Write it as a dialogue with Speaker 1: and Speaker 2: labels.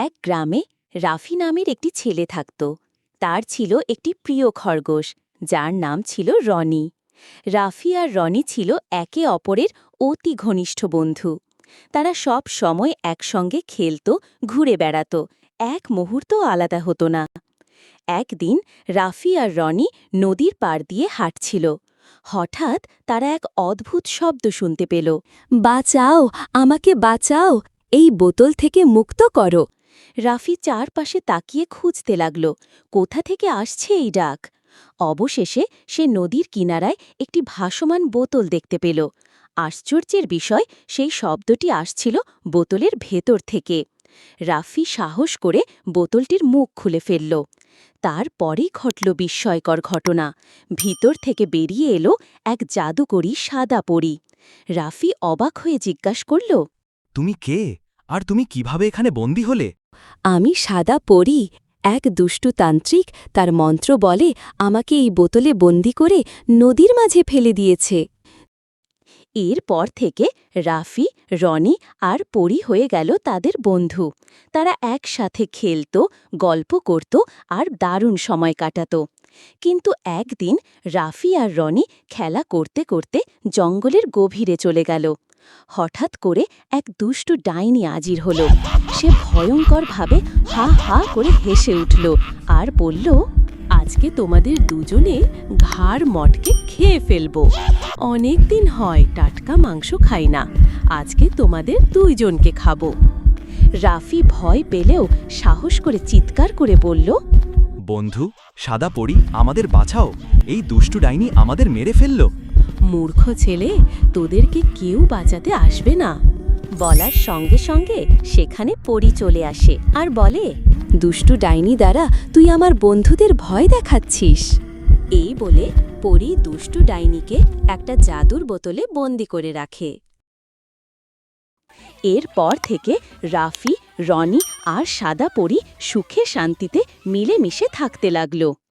Speaker 1: এক গ্রামে রাফি নামের একটি ছেলে থাকত। তার ছিল একটি প্রিয় খরগোশ, যার নাম ছিল রনি। রাফি আর রনি ছিল একে অপরের অতি ঘনিষ্ঠ বন্ধু। তারা সব সময় একসঙ্গে খেলত, ঘুরে বেড়াত, এক মুহূর্তও আলাদা হতো না। একদিন রাফি আর রনি নদীর পাড় দিয়ে হাঁটছিল। হঠাৎ তারা এক অদ্ভুত শব্দ শুনতে পেল। বাঁচাও, আমাকে বাঁচাও, এই বোতল থেকে মুক্ত করো। রাফি চারপাশে তাকিয়ে খুঁজতে লাগল, কোথা থেকে আসছে এই ডাক। অবশেষে সে নদীর কিনারায় একটি ভাসমান বোতল দেখতে পেল। আশ্চর্যের বিষয়, সেই শব্দটি আসছিল বোতলের ভেতর থেকে। রাফি সাহস করে বোতলটির মুখ খুলে ফেলল। তারপরেই ঘটল বিস্ময়কর ঘটনা। ভিতর থেকে বেরিয়ে এলো এক জাদুকরী সাদা পরী। রাফি অবাক হয়ে জিজ্ঞাসা করল,
Speaker 2: তুমি কে, আর তুমি কিভাবে এখানে বন্দী হলে?
Speaker 1: আমি সাদা পরী, এক দুষ্টু তান্ত্রিক তার মন্ত্র বলে আমাকে এই বোতলে বন্দি করে নদীর মাঝে ফেলে দিয়েছে। এরপর থেকে রাফি, রনি আর পরী হয়ে গেল তাদের বন্ধু। তারা একসাথে খেলত, গল্প করত আর দারুণ সময় কাটাত। কিন্তু একদিন রাফি আর রনি খেলা করতে করতে জঙ্গলের গভীরে চলে গেল। হঠাৎ করে এক দুষ্টু ডাইনি হাজির হল। সে ভয়ঙ্করভাবে হা হা করে হেসে উঠল আর বলল, আজকে তোমাদের দুজনে ঘাড় মটকে খেয়ে ফেলব। অনেক দিন হয় টাটকা মাংস খাই না, আজকে তোমাদের দুইজনকে খাবো। রাফি ভয় পেলেও সাহস করে চিৎকার করে বলল,
Speaker 2: বন্ধু, সাদা পরী, আমাদের বাঁচাও, এই দুষ্টু ডাইনি আমাদের মেরে ফেলল।
Speaker 1: মূর্খ ছেলে, তোদেরকে কেউ বাঁচাতে আসবে না। বলার সঙ্গে সঙ্গে সেখানে পরী চলে আসে আর বলে, দুষ্টু ডাইনি দ্বারা তুই আমার বন্ধুদের ভয় দেখাচ্ছিস। এই বলে পরী দুষ্টু ডাইনিকে একটা জাদুর বোতলে বন্দি করে রাখে। এরপর থেকে রাফি, রনি আর সাদা পরী সুখে শান্তিতে মিলেমিশে থাকতে লাগল।